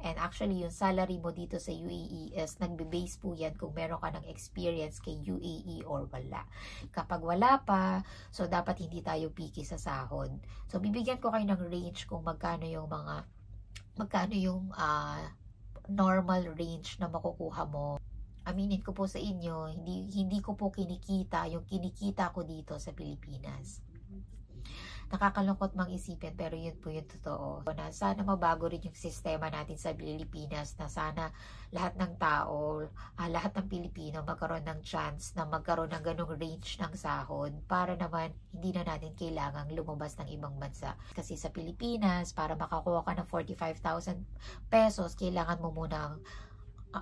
And actually, yung salary mo dito sa UAE is nagbe-base po yan kung meron ka ng experience kay UAE or wala. Kapag wala pa, so dapat hindi tayo picky sa sahod. So, bibigyan ko kayo ng range kung magkano yung normal range na makukuha mo. Aminin ko po sa inyo, hindi ko po kinikita yung kinikita ko dito sa Pilipinas. Nakakalungkot mang isipin, pero yun po yung totoo. Na sana mabago rin yung sistema natin sa Pilipinas, na sana lahat ng tao, lahat ng Pilipino magkaroon ng chance na magkaroon ng ganong range ng sahod para naman hindi na natin kailangang lumabas ng ibang bansa. Kasi sa Pilipinas, para makakuha ka ng 45,000 pesos, kailangan mo munang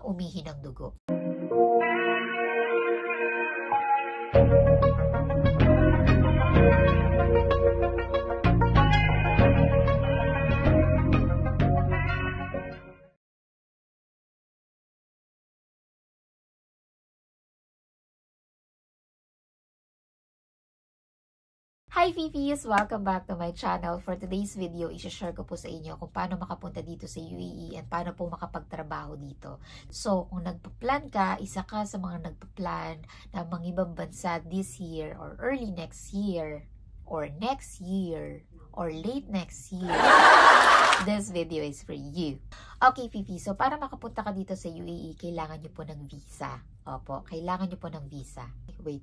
umihi ng dugo. Hi Fifis! Welcome back to my channel. For today's video, i-share ko po sa inyo kung paano makapunta dito sa UAE and paano po makapagtrabaho dito. So, kung nagpa-plan ka, isa ka sa mga nagpa-plan na mga ibang bansa this year or early next year or next year or late next year, this video is for you. Okay, Fifi. So, para makapunta ka dito sa UAE, kailangan nyo po ng visa. Opo, kailangan nyo po ng visa. Wait.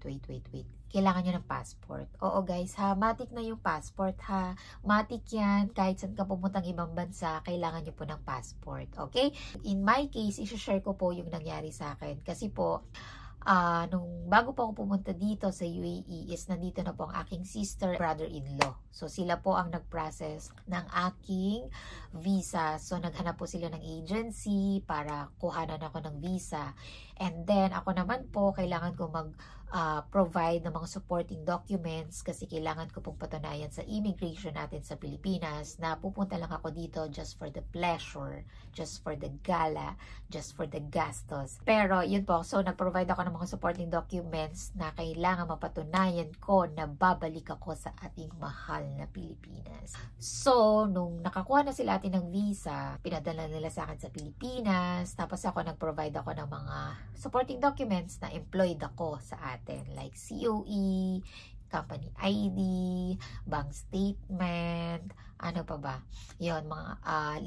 Kailangan nyo ng passport. Oo guys, ha, matik na yung passport, ha. Matik yan. Kahit saan ka pumuntang ibang bansa, kailangan nyo po ng passport. Okay? In my case, i-share ko po yung nangyari sa akin. Kasi po, nung bago po ako pumunta dito sa UAE is nandito na po ang aking sister, brother-in-law. So sila po ang nag-process ng aking visa. So naghanap po sila ng agency para kuhanan ako ng visa. And then ako naman po, kailangan ko provide ng mga supporting documents kasi kailangan ko pong patunayan sa immigration natin sa Pilipinas na pupunta lang ako dito just for the pleasure, just for the gala, just for the gastos. Pero yun po, so nag-provide ako ng mga supporting documents na kailangan mapatunayan ko na babalik ako sa ating mahal na Pilipinas. So, nung nakakuha na sila atin ng visa, pinadala nila sa akin sa Pilipinas, tapos ako nag-provide ako ng mga supporting documents na employed ako sa atin, like COE, company ID, bank statement, ano pa ba? Yun, mga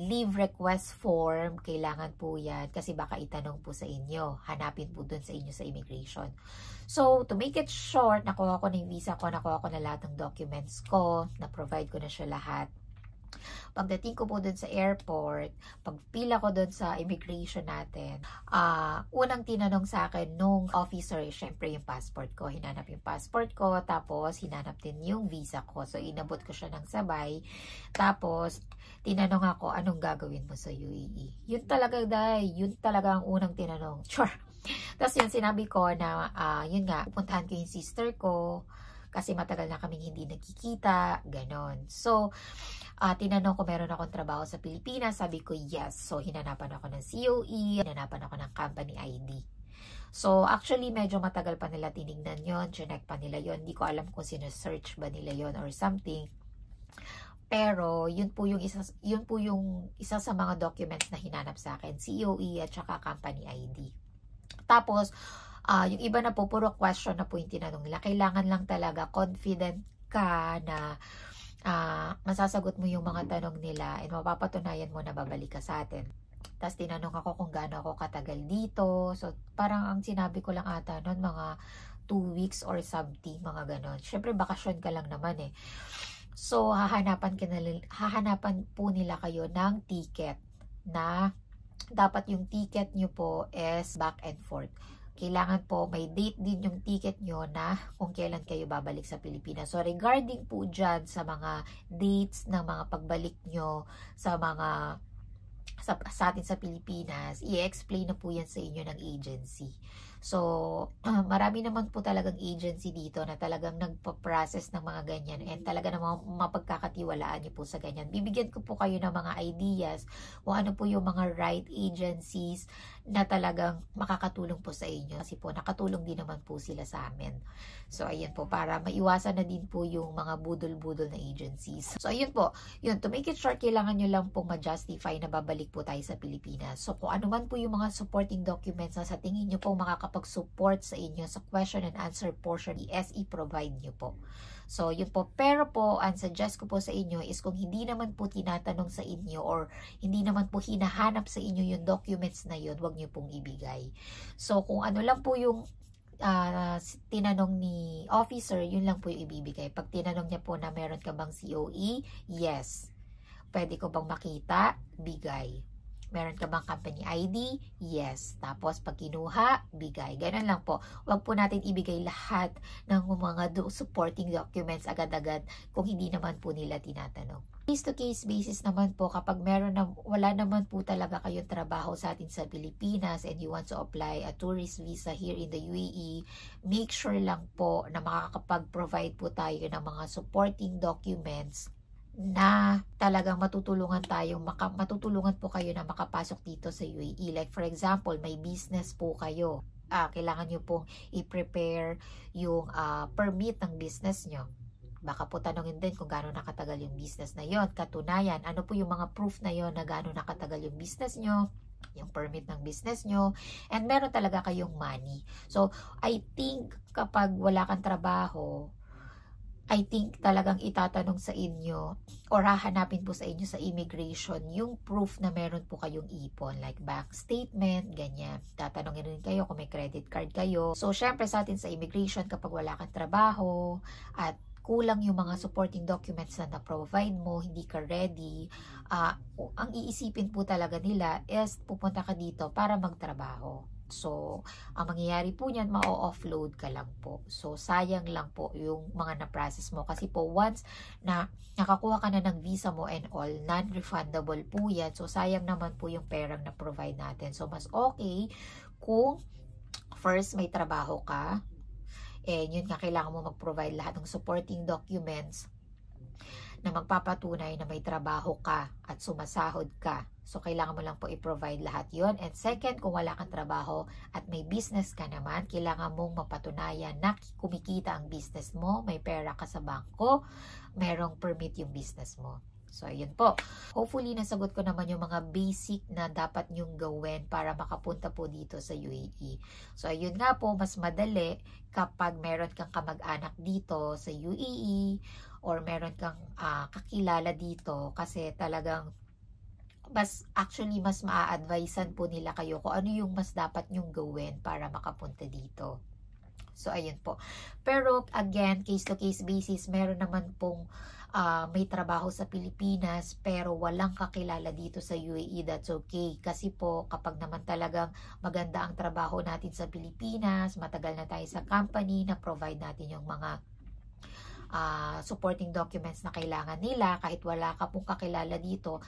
leave request form, kailangan po yan kasi baka itanong po sa inyo, hanapin po dun sa inyo sa immigration. So, to make it short, nakuha ko na yung visa ko, nakuha ko na lahat ng documents ko, na-provide ko na siya lahat. Pagdating ko po dun sa airport, pagpila ko dun sa immigration natin, unang tinanong sa akin nung officer, syempre yung passport ko. Hinanap yung passport ko, tapos hinanap din yung visa ko. So, inabot ko siya ng sabay. Tapos, tinanong ako, anong gagawin mo sa UAE? Yun talaga ang unang tinanong. Sure. Tapos yun, sinabi ko na, yun nga, pupuntahan ko yung sister ko, kasi matagal na kaming hindi nagkikita, ganon. So, tinanong ko meron akong trabaho sa Pilipinas, sabi ko yes. So, hinanapan ako ng COE, hinanapan ako ng company ID. So, actually, medyo matagal pa nila tinignan yon, chinek pa nila yon. Hindi ko alam kung sino-search ba nila yon or something. Pero, yun po yung isa sa mga documents na hinanap sa akin, COE at saka company ID. Tapos, yung iba na po, puro question na po yung tinanong nila. Kailangan lang talaga confident ka na masasagot mo yung mga tanong nila and mapapatunayan mo na babalik ka sa atin. Tapos tinanong ako kung gaano ako katagal dito. So, parang ang sinabi ko lang ata noon, mga 2 weeks or something, mga ganon. Siyempre, bakasyon ka lang naman eh. So, hahanapan po nila kayo ng ticket na dapat yung ticket nyo po is back and forth. Kailangan po may date din yung ticket nyo na kung kailan kayo babalik sa Pilipinas. So, regarding po dyan sa mga dates ng mga pagbalik nyo sa atin sa Pilipinas, i-explain na po yan sa inyo ng agency. So, marami naman po talagang agency dito na talagang nagpa-process ng mga ganyan and talaga namang mapagkakatiwalaan niyo po sa ganyan. Bibigyan ko po kayo ng mga ideas kung ano po yung mga right agencies na talagang makakatulong po sa inyo. Kasi po, nakatulong din naman po sila sa amin. So, ayun po, para maiwasan na din po yung mga budol-budol na agencies. So, ayun po, yun, to make it short, kailangan nyo lang po ma-justify na babalik po tayo sa Pilipinas. So kung ano man po yung mga supporting documents na sa tingin nyo po makakapag-support sa inyo sa question and answer portion, SE provide nyo po. So yun po, pero po ang suggest ko po sa inyo is kung hindi naman po tinatanong sa inyo or hindi naman po hinahanap sa inyo yung documents na yun, wag nyo pong ibigay. So kung ano lang po yung tinanong ni officer, yun lang po yung ibibigay. Pag tinanong niya po na meron ka bang COE, yes. Pwede ko bang makita? Bigay. Meron ka bang company ID? Yes. Tapos pag kinuha, bigay. Ganun lang po. Huwag po natin ibigay lahat ng mga supporting documents agad-agad kung hindi naman po nila tinatanong. Case-to-case basis naman po, kapag wala naman po talaga kayong trabaho sa atin sa Pilipinas and you want to apply a tourist visa here in the UAE, make sure lang po na makakapag-provide po tayo ng mga supporting documents na talagang matutulungan po kayo na makapasok dito sa UAE. Like for example, may business po kayo. Kailangan nyo pong i-prepare yung permit ng business nyo. Baka po tanongin din kung gaano nakatagal yung business na yon. Katunayan, ano po yung mga proof na yon na gaano nakatagal yung business nyo, yung permit ng business nyo, and meron talaga kayong money. So, I think kapag wala kang trabaho, I think talagang itatanong sa inyo or hahanapin po sa inyo sa immigration yung proof na meron po kayong ipon, like bank statement, ganyan. Tatanungin rin kayo kung may credit card kayo. So, syempre sa atin sa immigration, kapag wala kang trabaho at kulang yung mga supporting documents na na-provide mo, hindi ka ready, ang iisipin po talaga nila is pupunta ka dito para magtrabaho. So, ang mangyayari po niyan, ma-offload ka lang po. So, sayang lang po yung mga na-process mo. Kasi po, once na nakakuha ka na ng visa mo and all, non-refundable po yan. So, sayang naman po yung perang na-provide natin. So, mas okay kung first may trabaho ka, and yun nga, kailangan mo mag-provide lahat ng supporting documents na magpapatunay na may trabaho ka at sumasahod ka. So, kailangan mo lang po i-provide lahat yon. And second, kung wala kang trabaho at may business ka naman, kailangan mong mapatunayan na kumikita ang business mo, may pera ka sa bangko, merong permit yung business mo. So, yun po. Hopefully, nasagot ko naman yung mga basic na dapat nyong gawin para makapunta po dito sa UAE. So, yun nga po, mas madali kapag meron kang kamag-anak dito sa UAE or meron kang kakilala dito kasi talagang mas maa-advisean po nila kayo kung ano yung mas dapat nyong gawin para makapunta dito. So, ayun po. Pero, again, case-to-case basis, meron naman pong may trabaho sa Pilipinas pero walang kakilala dito sa UAE, that's okay. Kasi po, kapag naman talagang maganda ang trabaho natin sa Pilipinas, matagal na tayo sa company, na-provide natin yung mga supporting documents na kailangan nila, kahit wala ka pong kakilala dito,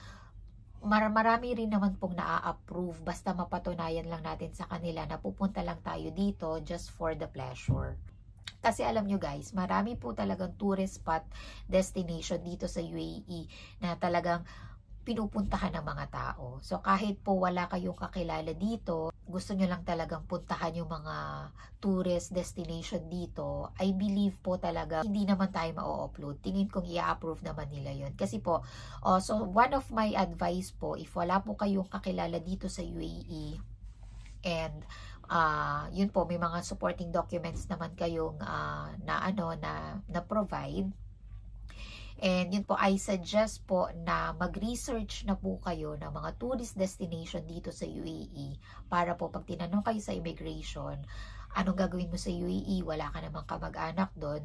marami rin naman pong na-approve basta mapatunayan lang natin sa kanila na pupunta lang tayo dito just for the pleasure. Kasi alam nyo guys, marami po talagang tourist spot destination dito sa UAE na talagang pinupuntahan ng mga tao. So kahit po wala kayong kakilala dito, gusto nyo lang talagang puntahan yung mga tourist destination dito, I believe po talaga hindi naman tayo ma-upload. Tingin kong i-approve naman nila yun. Kasi po, so one of my advice po, if wala po kayong kakilala dito sa UAE, and yun po, may mga supporting documents naman kayong na provide, and yun po, I suggest po na mag-research na po kayo ng mga tourist destination dito sa UAE para po pag tinanong kayo sa immigration, anong gagawin mo sa UAE, wala ka namang kamag-anak doon,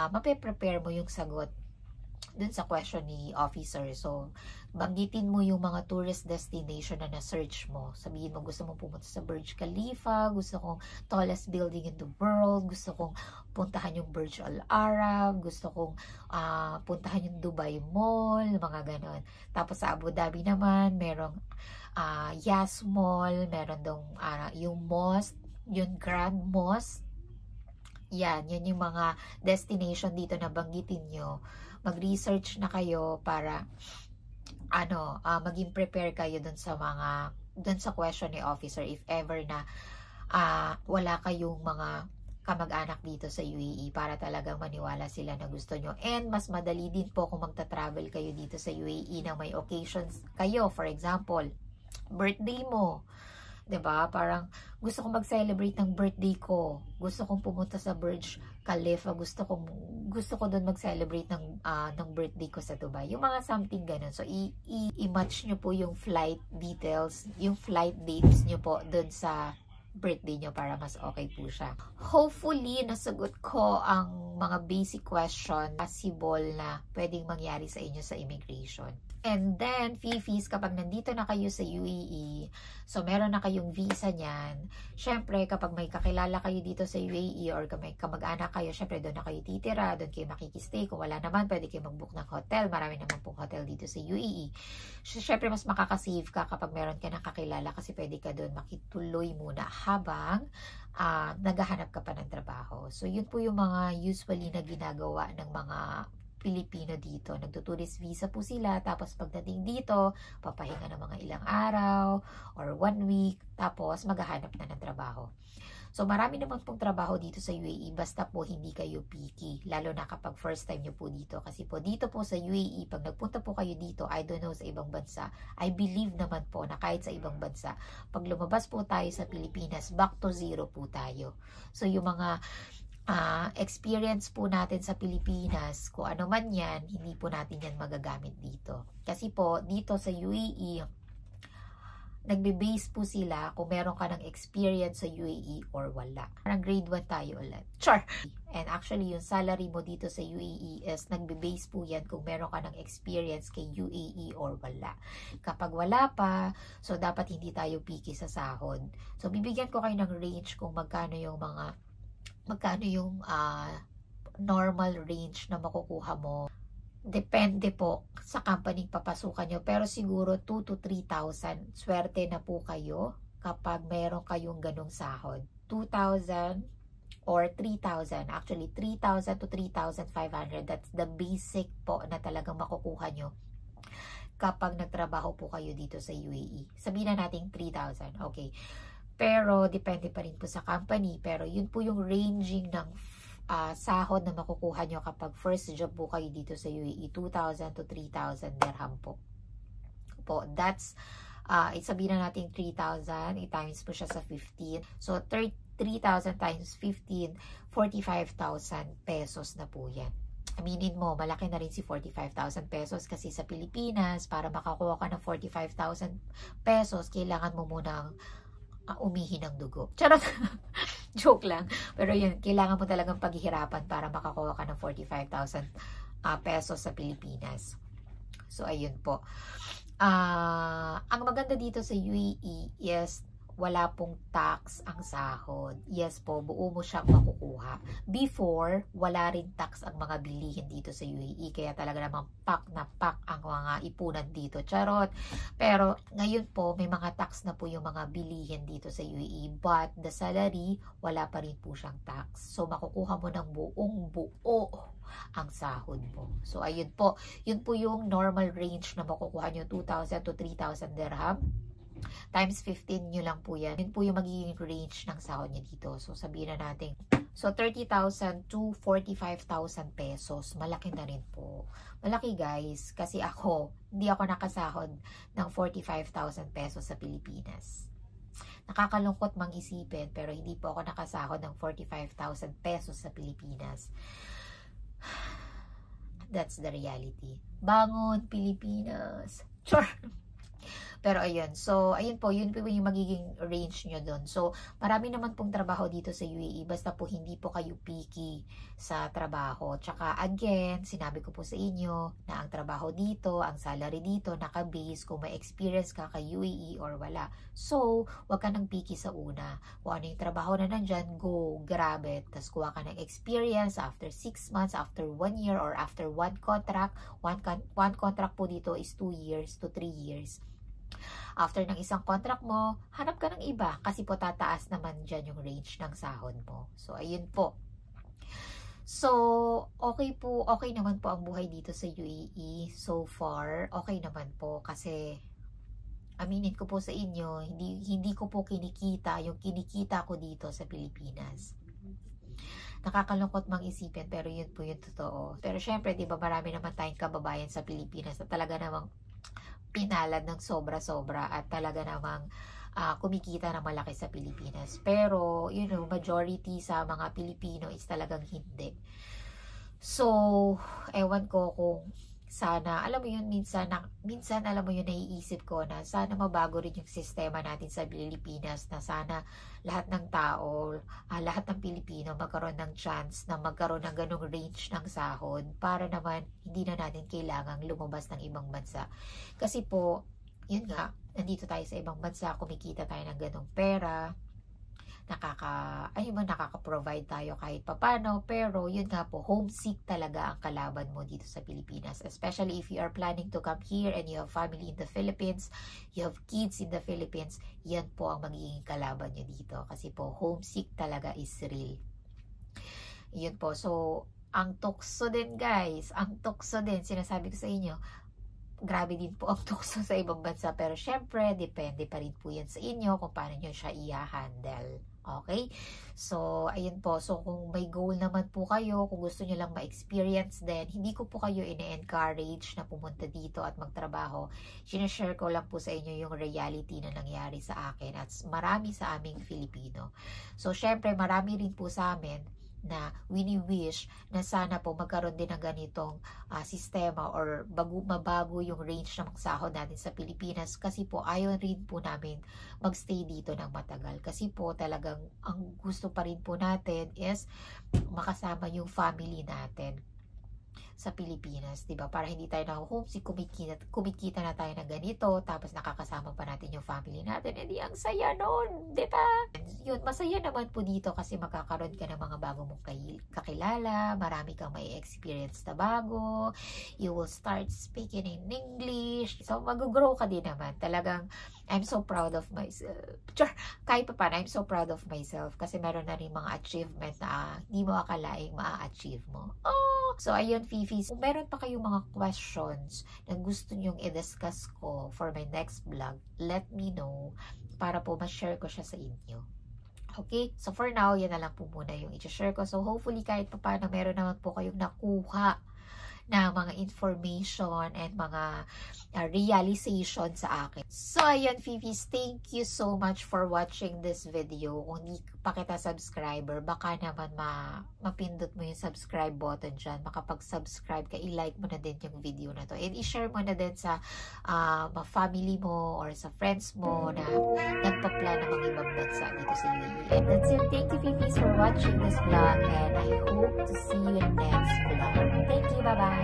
mape-prepare mo yung sagot dun sa question ni officer. So, banggitin mo yung mga tourist destination na na-search mo. Sabihin mo, gusto mong pumunta sa Burj Khalifa, gusto kong tallest building in the world, gusto kong puntahan yung Burj Al Arab, gusto kong puntahan yung Dubai Mall, mga ganon. Tapos sa Abu Dhabi naman, merong Yas Mall, meron dong yung mosque, yung Grand Mosque. Yan yung mga destination dito na banggitin nyo. Mag-research na kayo para maging prepare kayo dun sa question ni officer if ever na wala kayong mga kamag-anak dito sa UAE para talagang maniwala sila na gusto nyo. And mas madali din po kung magta-travel kayo dito sa UAE na may occasions kayo. For example, birthday mo. 'Di ba? Parang gusto kong mag-celebrate ng birthday ko. Gusto kong pumunta sa Burj Khalifa. Gusto ko doon mag-celebrate ng birthday ko sa Dubai. Yung mga something ganun. So i-match nyo po yung flight details, yung flight dates nyo po doon sa birthday nyo para mas okay po siya. Hopefully, nasagot ko ang mga basic question possible na pwedeng mangyari sa inyo sa immigration. And then, Fifis, kapag nandito na kayo sa UAE, so meron na kayong visa niyan, syempre, kapag may kakilala kayo dito sa UAE or may kamag-anak kayo, syempre, doon na kayo titira, doon kayo makikistay. Kung wala naman, pwede kayo mag-book ng hotel. Marami naman pong hotel dito sa UAE. Syempre, mas makakasave ka kapag meron ka ng kakilala kasi pwede ka doon makituloy muna habang naghahanap ka pa ng trabaho. So, yun po yung mga usually na ginagawa ng mga Pilipino dito. Nagtutourist visa po sila, tapos pagdating dito, papahinga ng mga ilang araw or 1 week, tapos maghahanap na ng trabaho. So, marami naman pong trabaho dito sa UAE, basta po hindi kayo picky, lalo na kapag first time nyo po dito. Kasi po dito po sa UAE, pag nagpunta po kayo dito, I don't know sa ibang bansa, I believe naman po na kahit sa ibang bansa, pag lumabas po tayo sa Pilipinas, back to zero po tayo. So, yung mga experience po natin sa Pilipinas, kung ano man yan, hindi po natin yan magagamit dito. Kasi po, dito sa UAE, nagbe-base po sila kung meron ka ng experience sa UAE or wala. Parang grade 1 tayo ulit. Sure! And actually, yung salary mo dito sa UAE is nagbe-base po yan kung meron ka ng experience kay UAE or wala. Kapag wala pa, so dapat hindi tayo picky sa sahod. So, bibigyan ko kayo ng range kung magkano yung normal range na makukuha mo. Depende po sa company papasukan nyo. Pero siguro 2 to 3,000. Swerte na po kayo kapag meron kayong ganong sahod. 2,000 or 3,000. Actually, 3,000 to 3,500. That's the basic po na talagang makukuha nyo kapag nagtrabaho po kayo dito sa UAE. Sabihin na natin 3,000. Okay. Pero, depende pa rin po sa company. Pero, yun po yung ranging ng sahod na makukuha nyo kapag first job po kayo dito sa UAE. 2,000 to 3,000 dirham po. That's, sabihin na natin 3,000. I-times po siya sa 15. So, 3,000 times 15, 45,000 pesos na po yan. Aminin mo, malaki na rin si 45,000 pesos kasi sa Pilipinas, para makakuha ka ng 45,000 pesos, kailangan mo munang umihi ng dugo. Charot! Joke lang. Pero yun, kailangan mo talagang paghihirapan para makakuha ka ng 45,000 pesos sa Pilipinas. So, ayun po. Ang maganda dito sa UAE is wala pong tax ang sahod. Yes po, buo mo siyang makukuha. Before, wala rin tax ang mga bilihin dito sa UAE. Kaya talaga namang pak na pak ang mga ipunan dito. Charot. Pero ngayon po, may mga tax na po yung mga bilihin dito sa UAE. But the salary, wala pa rin po siyang tax. So, makukuha mo ng buong buo ang sahod mo. So, ayun po. Yun po yung normal range na makukuha nyo, 2,000 to 3,000 dirham. Times 15 nyo lang po yan. Yun po yung magiging range ng sahod nyo dito. So, sabihin na natin. So, 30,000 to 45,000 pesos. Malaki na rin po. Malaki guys. Kasi ako, hindi ako nakasahod ng 45,000 pesos sa Pilipinas. Nakakalungkot mang isipin, pero hindi po ako nakasahod ng 45,000 pesos sa Pilipinas. That's the reality. Bangon, Pilipinas. Sure. Pero ayun, so ayun po, yun po yung magiging range nyo doon. So marami naman pong trabaho dito sa UAE, basta po hindi po kayo picky sa trabaho. Tsaka again, sinabi ko po sa inyo na ang trabaho dito, ang salary dito, naka-base kung may experience ka kay UAE or wala. So, wag ka nang picky sa una. Kung ano yung trabaho na nandyan, go, grab it. Tapos kuha ka ng experience after 6 months, after 1 year, or after one contract. One contract po dito is 2 years to 3 years. After ng isang contract mo, hanap ka ng iba kasi po tataas naman dyan yung range ng sahod mo. So, ayun po. So, okay naman po ang buhay dito sa UAE so far. Okay naman po kasi aminin ko po sa inyo, hindi ko po kinikita yung kinikita ko dito sa Pilipinas. Nakakalungkot mang isipin, pero yun po yung totoo. Pero syempre, di ba, marami naman tayong kababayan sa Pilipinas na talaga namang pinalad ng sobra-sobra at talaga namang kumikita na malaki sa Pilipinas. Pero, majority sa mga Pilipino is talagang hindi. So, ewan ko kung sana, alam mo yun, minsan alam mo yun, naiisip ko na sana mabago rin yung sistema natin sa Pilipinas, na sana lahat ng tao, lahat ng Pilipino magkaroon ng chance na magkaroon ng ganong range ng sahod para naman hindi na natin kailangang lumabas ng ibang bansa. Kasi po, yun nga, nandito tayo sa ibang bansa, kumikita tayo ng ganong pera, nakaka-provide tayo kahit papano, pero yun nga po, homesick talaga ang kalaban mo dito sa Pilipinas, especially if you are planning to come here and you have family in the Philippines, you have kids in the Philippines. Yan po ang magiging kalaban nyo dito, kasi po homesick talaga is real. Yun po, so ang tukso din guys, sinasabi ko sa inyo, grabe din po ang tukso sa ibang bansa, pero syempre depende pa rin po yan sa inyo kung paano nyo siya i-handle. Okay? So, ayun po. So, kung may goal naman po kayo, kung gusto nyo lang ma-experience din, hindi ko po kayo ine-encourage na pumunta dito at magtrabaho. Sinashare ko lang po sa inyo yung reality na nangyari sa akin at marami sa aming Filipino. So, syempre, marami rin po sa amin na wini-wish na sana po magkaroon din ng ganitong sistema or mabago yung range ng sahod natin sa Pilipinas, kasi po ayaw rin po namin magstay dito ng matagal, kasi po talagang ang gusto pa rin po natin is makasama yung family natin sa Pilipinas, 'di ba? Para hindi tayo na-homesick, kumikita na tayo ng ganito, tapos nakakasama pa natin yung family natin. Hindi ang saya noon, 'di ba? Yun, masaya naman po dito kasi makakaroon ka ng mga bago mong kakilala, marami kang may experience na bago, you will start speaking in English. So mag-grow ka din naman. Talagang I'm so proud of myself. Kahit pa paano, I'm so proud of myself kasi meron na rin mga achievement na hindi mo akalaing ma-achieve mo. So ayun, Fifis, kung meron pa kayong mga questions na gusto nyong i-discuss ko for my next vlog, let me know para po ma-share ko siya sa inyo. Okay? So for now, yan na lang po muna yung i-share ko. So hopefully kahit pa paano meron naman po kayong nakuha na mga information and mga realization sa akin. So, ayun, Fifis, thank you so much for watching this video. Kung di pa kita subscriber, baka naman mapindot mo yung subscribe button dyan. Makapag-subscribe ka, i-like mo na din yung video na to. And i-share mo na din sa family mo or sa friends mo na nagpa-plan ng mga ibang bansa dito sa UAE. And that's it. Thank you, Fifis, for watching this vlog. And I hope to see you in next vlog. Thank you. Bye-bye.